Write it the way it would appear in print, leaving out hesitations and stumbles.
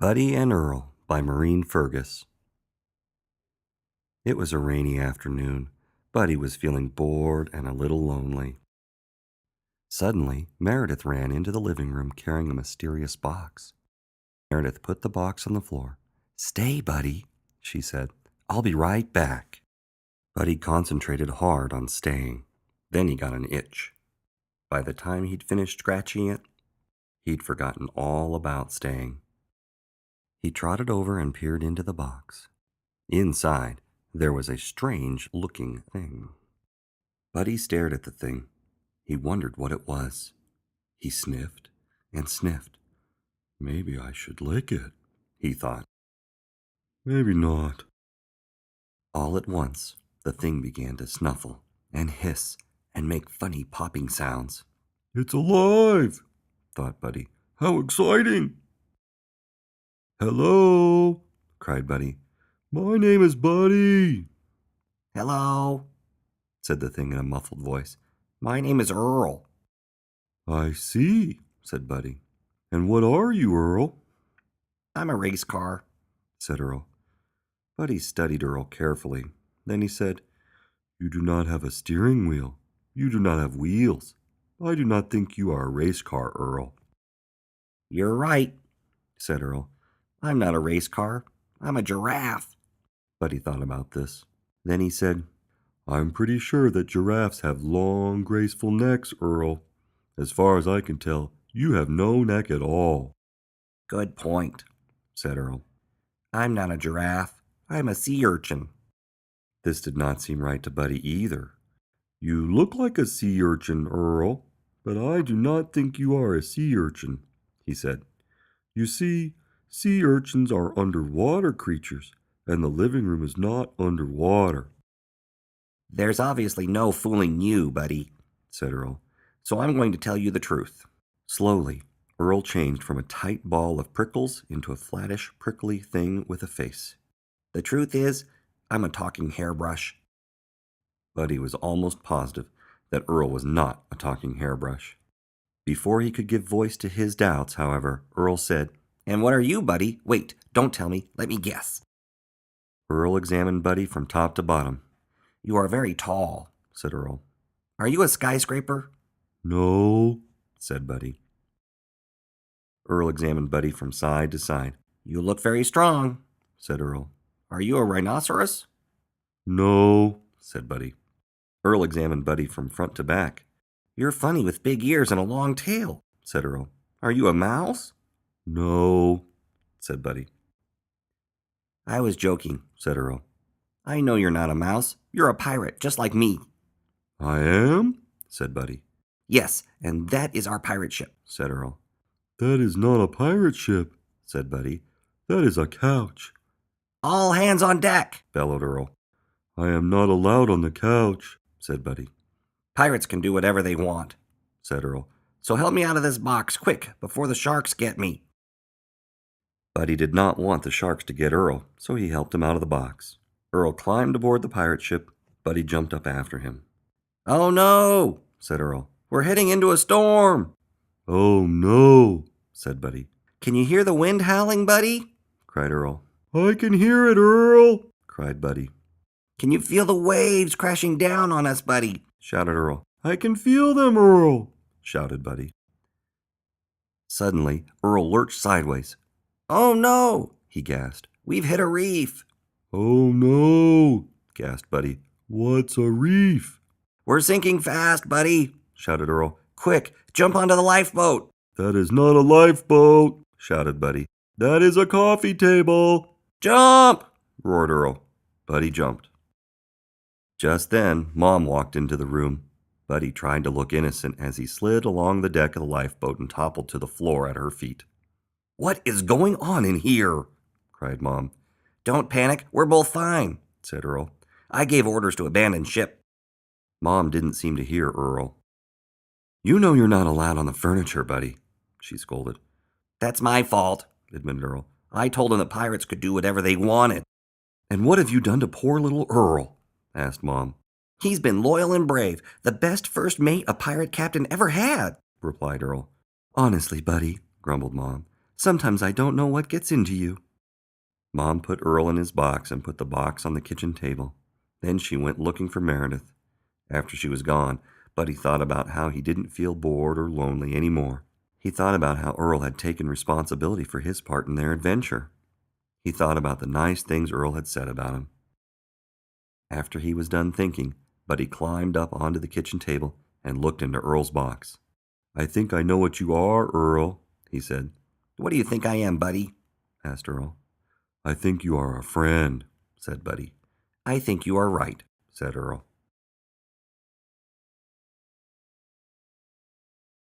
Buddy and Earl by Maureen Fergus. It was a rainy afternoon. Buddy was feeling bored and a little lonely. Suddenly, Meredith ran into the living room carrying a mysterious box. Meredith put the box on the floor. "Stay, Buddy," she said. "I'll be right back." Buddy concentrated hard on staying. Then he got an itch. By the time he'd finished scratching it, he'd forgotten all about staying. He trotted over and peered into the box. Inside, there was a strange-looking thing. Buddy stared at the thing. He wondered what it was. He sniffed and sniffed. "Maybe I should lick it," he thought. "Maybe not." All at once, the thing began to snuffle and hiss and make funny popping sounds. "It's alive," thought Buddy. "How exciting!" "Hello," cried Buddy. "My name is Buddy." "Hello," said the thing in a muffled voice. "My name is Earl." "I see," said Buddy. "And what are you, Earl?" "I'm a race car," said Earl. Buddy studied Earl carefully. Then he said, "You do not have a steering wheel. You do not have wheels. I do not think you are a race car, Earl." "You're right," said Earl. "I'm not a race car. I'm a giraffe." Buddy thought about this. Then he said, "I'm pretty sure that giraffes have long, graceful necks, Earl. As far as I can tell, you have no neck at all." "Good point," said Earl. "I'm not a giraffe. I'm a sea urchin." This did not seem right to Buddy either. "You look like a sea urchin, Earl, but I do not think you are a sea urchin," he said. "You see, sea urchins are underwater creatures, and the living room is not underwater." "There's obviously no fooling you, Buddy," said Earl. "So I'm going to tell you the truth." Slowly, Earl changed from a tight ball of prickles into a flattish, prickly thing with a face. "The truth is, I'm a talking hairbrush." Buddy was almost positive that Earl was not a talking hairbrush. Before he could give voice to his doubts, however, Earl said, "And what are you, Buddy? Wait, don't tell me. Let me guess." Earl examined Buddy from top to bottom. "You are very tall," said Earl. "Are you a skyscraper?" "No," said Buddy. Earl examined Buddy from side to side. "You look very strong," said Earl. "Are you a rhinoceros?" "No," said Buddy. Earl examined Buddy from front to back. "You're funny with big ears and a long tail," said Earl. "Are you a mouse?" "No," said Buddy. "I was joking," said Earl. "I know you're not a mouse. You're a pirate, just like me." "I am?" said Buddy. "Yes, and that is our pirate ship," said Earl. "That is not a pirate ship," said Buddy. "That is a couch." "All hands on deck," bellowed Earl. "I am not allowed on the couch," said Buddy. "Pirates can do whatever they want," said Earl. "So help me out of this box, quick, before the sharks get me." Buddy did not want the sharks to get Earl, so he helped him out of the box. Earl climbed aboard the pirate ship. Buddy jumped up after him. "Oh no," said Earl. "We're heading into a storm." "Oh no," said Buddy. "Can you hear the wind howling, Buddy?" cried Earl. "I can hear it, Earl," cried Buddy. "Can you feel the waves crashing down on us, Buddy?" shouted Earl. "I can feel them, Earl," shouted Buddy. Suddenly, Earl lurched sideways. "Oh no," he gasped. "We've hit a reef." "Oh no," gasped Buddy. "What's a reef?" "We're sinking fast, Buddy," shouted Earl. "Quick, jump onto the lifeboat." "That is not a lifeboat," shouted Buddy. "That is a coffee table." "Jump!" roared Earl. Buddy jumped. Just then, Mom walked into the room. Buddy tried to look innocent as he slid along the deck of the lifeboat and toppled to the floor at her feet. "What is going on in here?" cried Mom. "Don't panic, we're both fine," said Earl. "I gave orders to abandon ship." Mom didn't seem to hear Earl. "You know you're not allowed on the furniture, Buddy," she scolded. "That's my fault," admitted Earl. "I told them the pirates could do whatever they wanted." "And what have you done to poor little Earl?" asked Mom. "He's been loyal and brave, the best first mate a pirate captain ever had," replied Earl. "Honestly, Buddy," grumbled Mom, Sometimes I don't know what gets into you." Mom put Earl in his box and put the box on the kitchen table. Then she went looking for Meredith. After she was gone, Buddy thought about how he didn't feel bored or lonely anymore. He thought about how Earl had taken responsibility for his part in their adventure. He thought about the nice things Earl had said about him. After he was done thinking, Buddy climbed up onto the kitchen table and looked into Earl's box. "I think I know what you are, Earl," he said. "What do you think I am, Buddy?" asked Earl. "I think you are a friend," said Buddy. "I think you are right," said Earl.